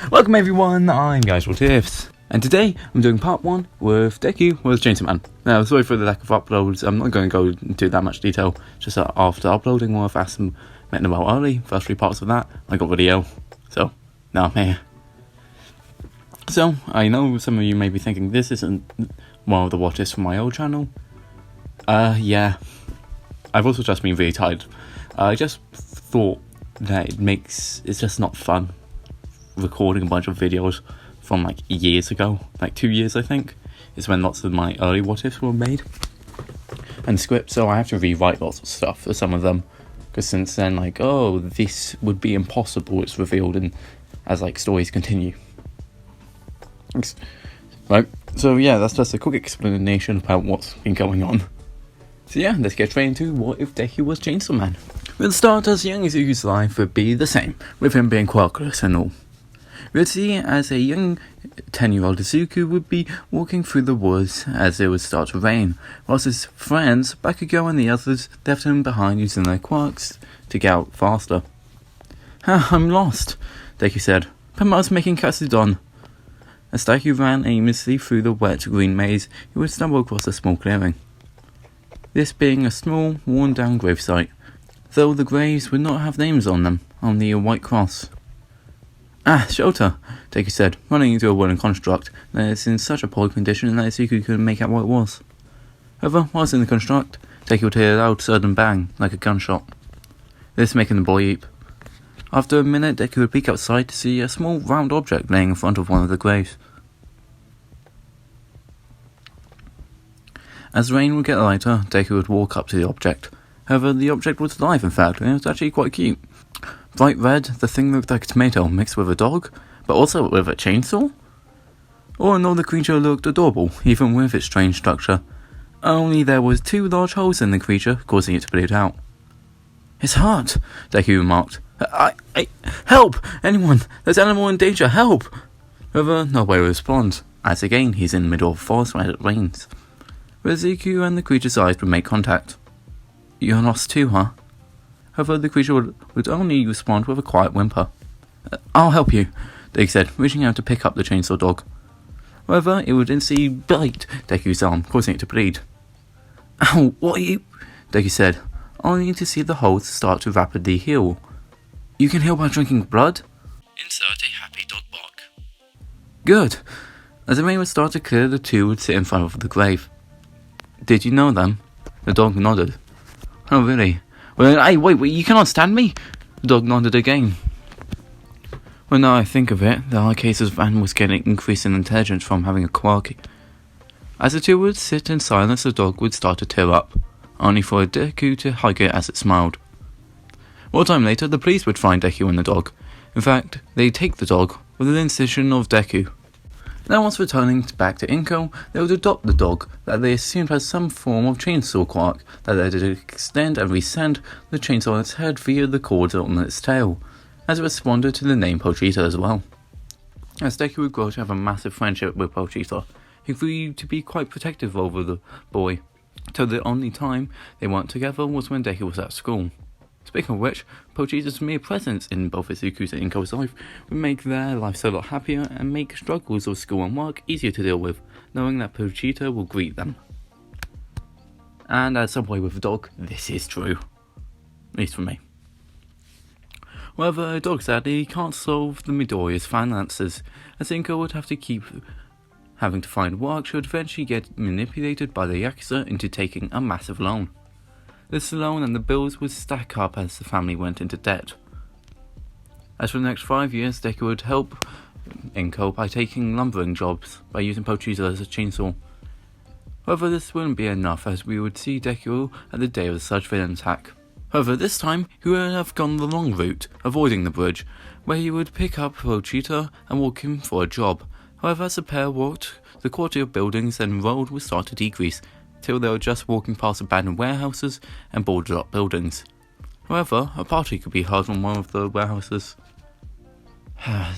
Welcome everyone, I'm Guys Tips, and today I'm doing part 1 with Deku with Chainsaw Man. Now, sorry for the lack of uploads, I'm not going to go into that much detail, just that after uploading one I've asked them met about early, first 3 parts of that, I got really ill, so now I'm here. So, I know some of you may be thinking this isn't one of the what ifs from my old channel. Yeah, I've also just been really tired. I just thought that it's just not fun recording a bunch of videos from like years ago, like 2 years I think, is when lots of my early what ifs were made and scripts, so I have to rewrite lots of stuff for some of them, because since then, like, oh, this would be impossible, it's revealed in as like stories continue. Right, so yeah, that's just a quick explanation about what's been going on. So yeah, let's get straight into what if Deku was Chainsaw Man. We'll start as young Izuku's life would be the same, with him being quirkless and all. We'd see as a young 10-year-old Izuku would be walking through the woods as it would start to rain, whilst his friends, Bakugo and the others, left him behind using their quirks to get out faster. I'm lost, Deku said, but I was making Katsudon. As Deku ran aimlessly through the wet green maze, he would stumble across a small clearing. This being a small, worn-down gravesite, though the graves would not have names on them, only a white cross. Ah, shelter, Deku said, running into a wooden construct that is in such a poor condition that Izuku couldn't make out what it was. However, whilst in the construct, Deku would hear a loud sudden bang, like a gunshot, this making the boy leap. After a minute, Deku would peek outside to see a small round object laying in front of one of the graves. As rain would get lighter, Deku would walk up to the object. However, the object was alive in fact, and it was actually quite cute. Bright red, the thing looked like a tomato mixed with a dog, but also with a chainsaw? All in all, the creature looked adorable, even with its strange structure. Only there was 2 large holes in the creature, causing it to bleed out. His heart, Deku remarked. Help! Anyone! There's an animal in danger, help! However, nobody responds, as again he's in the middle of a forest where it rains. But Izuku and the creature's eyes would make contact. You're lost too, huh? However, the creature would only respond with a quiet whimper. I'll help you, Deku said, reaching out to pick up the chainsaw dog. However, it would instantly bite Deku's arm, causing it to bleed. Ow, what are you? Deku said, only to see the holes start to rapidly heal. You can heal by drinking blood? Insert a happy dog bark. Good. As the rain would start to clear, the two would sit in front of the grave. Did you know them? The dog nodded. Oh, really? Well, hey, wait, you cannot stand me? The dog nodded again. Well, now I think of it, there are cases of animals getting increasing intelligence from having a quirk. As the two would sit in silence, the dog would start to tear up, only for Deku to hug it as it smiled. More time later, the police would find Deku and the dog. In fact, they'd take the dog with an incision of Deku. Now, once returning back to Inko, they would adopt the dog that they assumed had some form of chainsaw quirk that they would extend and resend the chainsaw on its head via the cords on its tail, as it responded to the name Pochita as well. As Deku would grow to have a massive friendship with Pochita, he grew to be quite protective over the boy, till the only time they weren't together was when Deku was at school. Speaking of which, Pochita's mere presence in both Izuku's and Inko's life would make their lives a lot happier and make struggles of school and work easier to deal with, knowing that Pochita will greet them. And as somebody with a dog, this is true. At least for me. However, a dog sadly can't solve the Midoriya's finances, as Inko would have to keep having to find work should eventually get manipulated by the Yakuza into taking a massive loan. This loan and the bills would stack up as the family went into debt. As for the next 5 years, Deku would help Inko by taking lumbering jobs by using Pochita as a chainsaw. However, this wouldn't be enough, as we would see Deku at the day of the Sludge Villain attack. However, this time, he would have gone the long route, avoiding the bridge, where he would pick up Pochita and walk him for a job. However, as the pair walked, the quality of buildings and road would start to decrease, till they were just walking past abandoned warehouses and boarded up buildings. However, a party could be heard from one of the warehouses.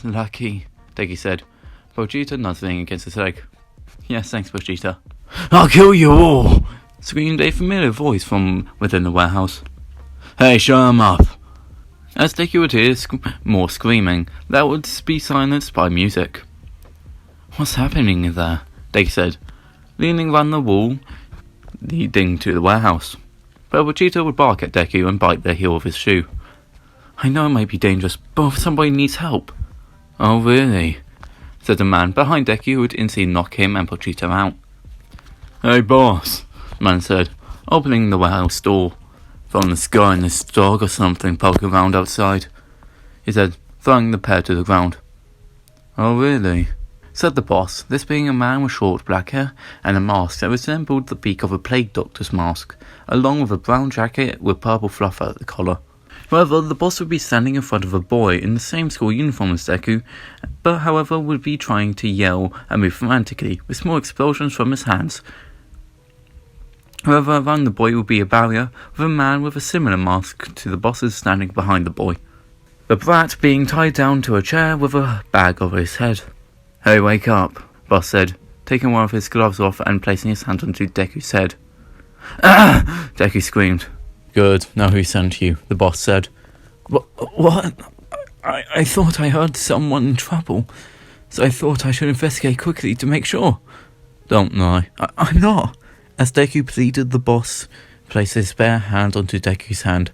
Lucky, Deku said, Pochita nodding against his leg. Yes, thanks, Pochita. I'll kill you all! Screamed a familiar voice from within the warehouse. Hey, show him up! As Deku would hear more screaming, that would be silenced by music. "What's happening there?" Deku said, leaning round the wall leading to the warehouse. But Vegeta would bark at Deku and bite the heel of his shoe. "I know it might be dangerous, but if somebody needs help." "Oh, really?" said the man behind Deku, who would instantly knock him and Vegeta out. "Hey, boss," the man said, opening the warehouse door. "From the sky and this dog or something poking around outside," he said, throwing the pair to the ground. "Oh, really?" said the boss, this being a man with short black hair and a mask that resembled the beak of a plague doctor's mask, along with a brown jacket with purple fluff at the collar. However, the boss would be standing in front of a boy in the same school uniform as Deku, but however would be trying to yell and move frantically, with small explosions from his hands. However, around the boy would be a barrier, with a man with a similar mask to the boss's standing behind the boy. The brat being tied down to a chair with a bag over his head. "Hey, wake up," boss said, taking one of his gloves off and placing his hand onto Deku's head. "Ah!" Deku screamed. "Good, now who sent you?" the boss said. What? I thought I heard someone in trouble, so I thought I should investigate quickly to make sure." "Don't lie." I'm not." As Deku pleaded, the boss placed his bare hand onto Deku's hand,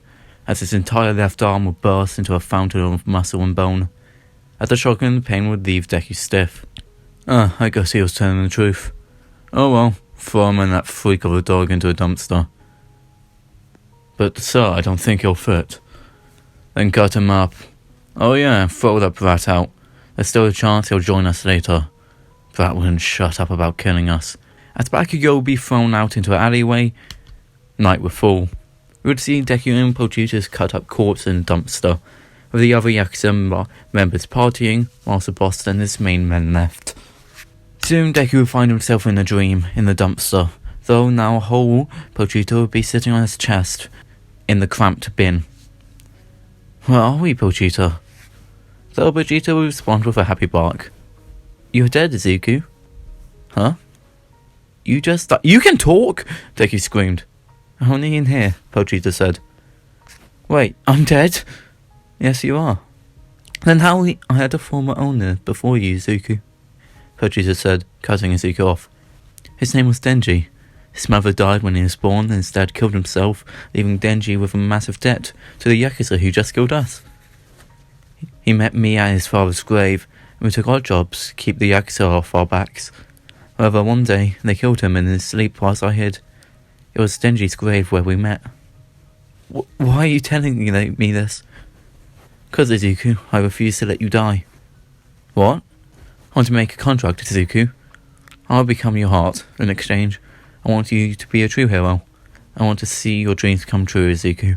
as his entire left arm would burst into a fountain of muscle and bone. At the shock and the pain would leave Deku stiff. I guess he was telling the truth. "Oh well, throw him and that freak of a dog into a dumpster." "But sir, I don't think he'll fit." "Then cut him up." "Oh yeah, throw that brat out. There's still a chance he'll join us later." Brat wouldn't shut up about killing us. As Bakugo would be thrown out into an alleyway, night would fall. We would see Deku and Vegeta's cut up corpse in a dumpster, with the other Yakuza members partying, whilst the boss and his main men left. Soon Deku would find himself in a dream, in the dumpster, though now whole, Vegeta would be sitting on his chest, in the cramped bin. "Where are we, Vegeta?" Though Vegeta would respond with a happy bark. "You're dead, Izuku." "Huh? You just You can talk!" Deku screamed. "Only in here," Vegeta said. "Wait, I'm dead?" "Yes, you are." "Then how I had a former owner before you, Izuku," Vegeta said, cutting Izuku off. "His name was Denji. His mother died when he was born, and his dad killed himself, leaving Denji with a massive debt to the Yakuza who just killed us. He met me at his father's grave, and we took odd jobs to keep the Yakuza off our backs. However, one day, they killed him in his sleep whilst I hid. It was Denji's grave where we met." Why are you telling me this?" "'Cause, Izuku, I refuse to let you die." "What?" "I want to make a contract, Izuku. I'll become your heart. In exchange, I want you to be a true hero. I want to see your dreams come true, Izuku."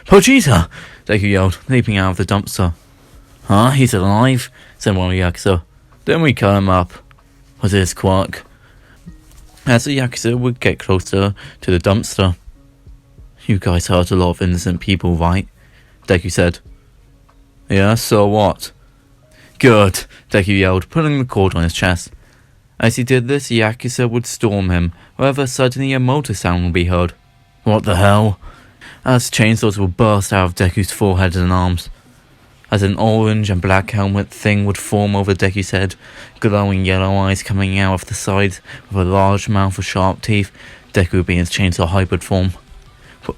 "Vegeta!" Deku yelled, leaping out of the dumpster. "Huh? He's alive?" said one of the Yakuza. "Then we cut him up," was his quirk. As the Yakuza would get closer to the dumpster. "You guys hurt a lot of innocent people, right?" Deku said. "Yeah, so what?" "Good," Deku yelled, pulling the cord on his chest. As he did this, the Yakuza would storm him. However, suddenly a motor sound would be heard. "What the hell?" As chainsaws would burst out of Deku's forehead and arms. As an orange and black helmet thing would form over Deku's head, glowing yellow eyes coming out of the sides with a large mouth with sharp teeth, Deku would be in his chainsaw hybrid form.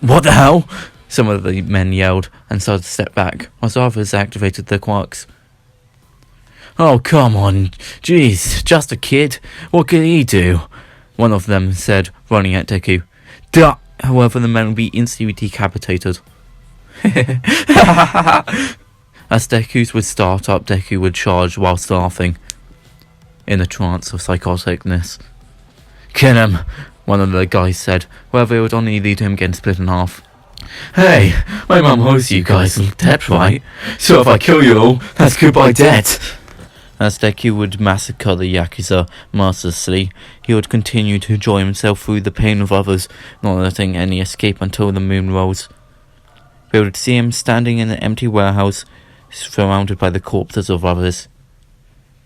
"What the hell?" some of the men yelled and started to step back, whilst others activated their quirks. "Oh, come on, jeez, just a kid. What could he do?" one of them said, running at Deku. "Duh!" However, the men would be instantly decapitated. As Deku's would start up, Deku would charge whilst laughing, in a trance of psychoticness. "Kill him," one of the guys said, however it would only lead to him getting split in half. "Hey, my mum owes you guys some debt, right? So if I kill you all, that's goodbye debt." As Deku would massacre the Yakuza mercilessly, he would continue to enjoy himself through the pain of others, not letting any escape until the moon rose. We would see him standing in an empty warehouse, surrounded by the corpses of others.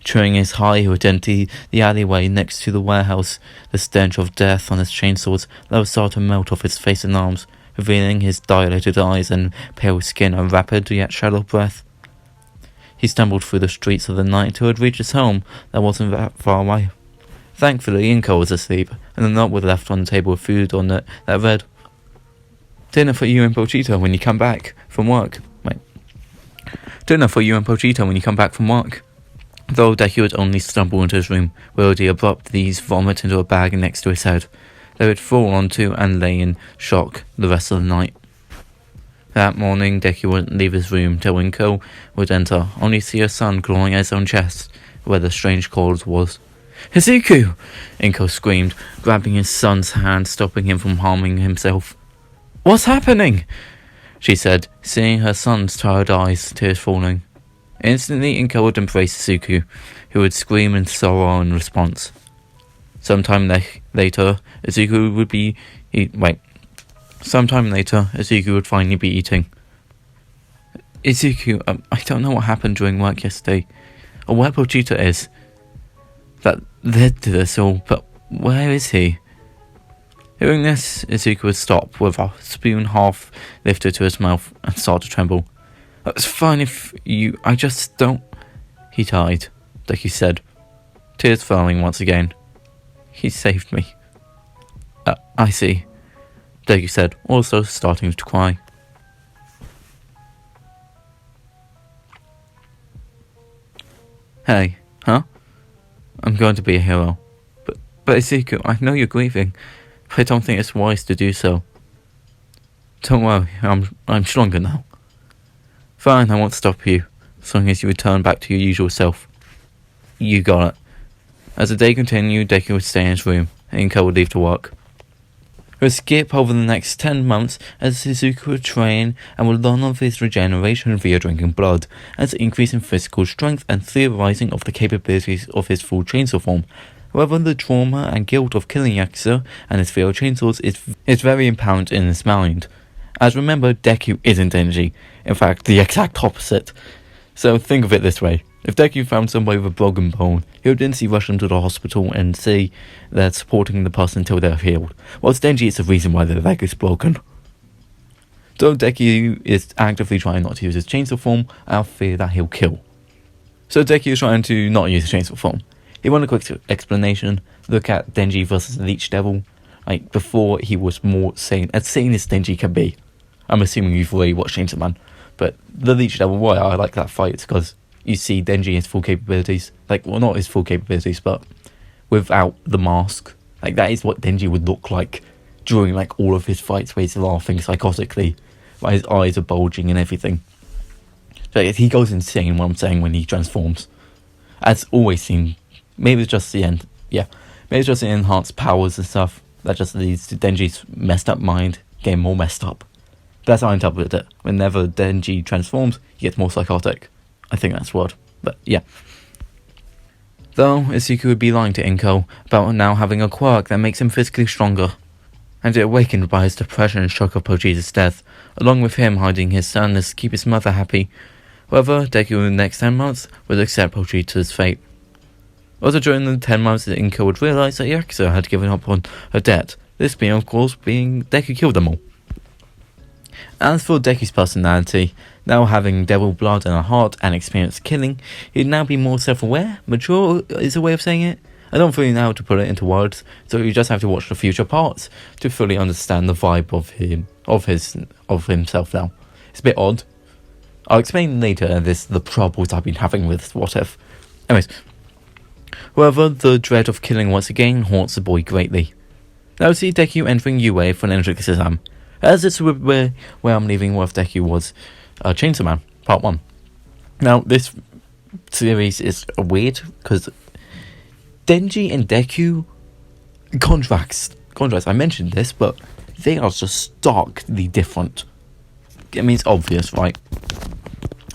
Chewing his high, he would enter the alleyway next to the warehouse, the stench of death on his chainsaws that would start to melt off his face and arms, revealing his dilated eyes and pale skin and rapid yet shallow breath. He stumbled through the streets of the night till he had reached his home that wasn't that far away. Thankfully, Inko was asleep, and the note was left on the table with food on it that read, "Dinner for you and Pochito when you come back from work." Dinner for you and Pochito when you come back from work. Though Deku would only stumble into his room, where he abruptly vomit into a bag next to his head. They would fall onto and lay in shock the rest of the night. That morning, Deku wouldn't leave his room till Inko would enter, only to see her son clawing at his own chest, where the strange cause was. "Izuku!" Inko screamed, grabbing his son's hand, stopping him from harming himself. "What's happening?" she said, seeing her son's tired eyes, tears falling. Instantly, Inko would embrace Izuku, who would scream in sorrow in response. Sometime later, Izuku would finally be eating. "Izuku, I don't know what happened during work yesterday, or where Pochita is. That led to this all, but where is he?" Hearing this, Izuku would stop with a spoon half lifted to his mouth and start to tremble. "It's fine if you... I just don't..." "He died," Deku said, tears flowing once again. "He saved me." I see," Deku said, also starting to cry. "Hey, huh? I'm going to be a hero. But Izuku, I know you're grieving, but I don't think it's wise to do so." "Don't worry, I'm stronger now." "Fine, I won't stop you, as long as you return back to your usual self." "You got it." As the day continued, Deku would stay in his room, and Inko would leave to work. He would skip over the next 10 months as Izuku would train and would learn of his regeneration via drinking blood, as increase in physical strength and theorizing of the capabilities of his full chainsaw form. However, the trauma and guilt of killing Yakuza and his failed chainsaws is very apparent in his mind. As remember, Deku isn't Denji, in fact, the exact opposite. So think of it this way. If Deku found somebody with a broken bone, he would instantly rush them to the hospital and see they're supporting the person until they're healed, whilst Denji is the reason why their leg is broken. Though Deku is actively trying not to use his chainsaw form, out of fear that he'll kill. So Deku is trying to not use his chainsaw form. If you want a quick explanation, look at Denji versus Leech Devil. Before he was more sane as Denji can be. I'm assuming you've already watched Chainsaw Man, but the Leech Devil, why I like that fight is because you see Denji in his full capabilities. Not his full capabilities, but without the mask. That is what Denji would look like during all of his fights, where he's laughing psychotically, while his eyes are bulging and everything. So he goes insane, what I'm saying, when he transforms. As always seen, maybe it's just the end. Yeah, maybe it's just the enhanced powers and stuff that just leads to Denji's messed up mind getting more messed up. That's how I interpret it. Whenever Denji transforms, he gets more psychotic. I think that's what. But yeah. Though, Izuku would be lying to Inko about now having a quirk that makes him physically stronger. And it awakened by his depression and shock of Pochita's death, along with him hiding his sadness to keep his mother happy. However, Deku in the next 10 months would accept Pochita's fate. Also during the 10 months that Inko would realise that Yakuza had given up on her debt, this being of course being Deku killed them all. As for Deku's personality, now having devil blood and a heart and experience killing, he'd now be more self-aware. Mature is a way of saying it. I don't fully know how to put it into words, so you just have to watch the future parts to fully understand the vibe of himself now. It's a bit odd. I'll explain later the troubles I've been having with What If. Anyways, however, the dread of killing once again haunts the boy greatly. Now we see Deku entering UA for an entrance exam, as this is where I'm leaving with Deku was Chainsaw Man, Part 1. Now, this series is weird, because Denji and Deku contrast. I mentioned this, but they are just starkly different. I mean, it's obvious, right?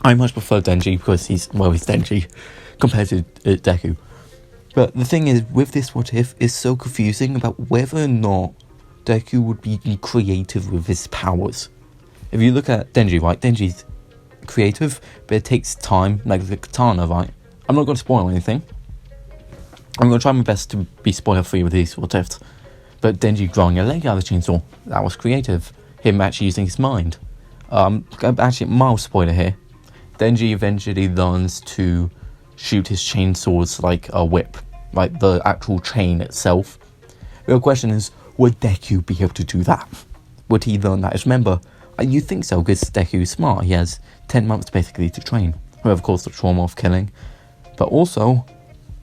I much prefer Denji because he's Denji, compared to Deku. But the thing is, with this What If, it's so confusing about whether or not Deku would be creative with his powers. If you look at Denji, right? Denji's creative, but it takes time, like the katana, right? I'm not going to spoil anything. I'm going to try my best to be spoiler free with these What Ifs. But Denji growing a leg out of the chainsaw, that was creative. him actually using his mind. Actually, mild spoiler here. Denji eventually learns to shoot his chainsaws like a whip, like the actual chain itself. The real question is, would Deku be able to do that? Would he learn that? Just remember, you think so because Deku's smart. He has 10 months basically to train. Well, of course, the trauma of killing, but also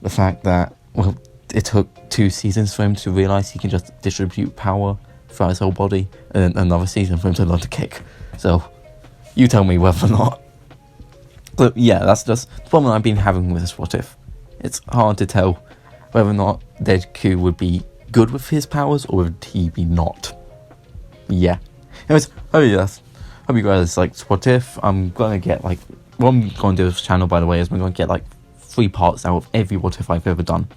the fact that, well, it took 2 seasons for him to realise he can just distribute power throughout his whole body, and then another season for him to learn to kick. So, you tell me whether or not. But yeah, that's just the problem I've been having with this What If. It's hard to tell whether or not Deku would be good with his powers, or would he be not. Yeah. Anyways, hope you guys liked What If. I'm gonna get what I'm gonna do with this channel, by the way, is I'm gonna get 3 parts out of every What If I've ever done.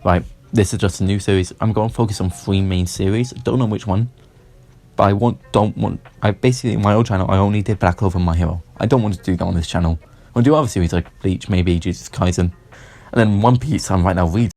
Right, this is just a new series. I'm going to focus on 3 main series. I don't know which one, but I basically, in my old channel, I only did Black Clover and My Hero. I don't want to do that on this channel. I want to do other series like Bleach, maybe Jujutsu Kaisen, and then One Piece I'm right now reading.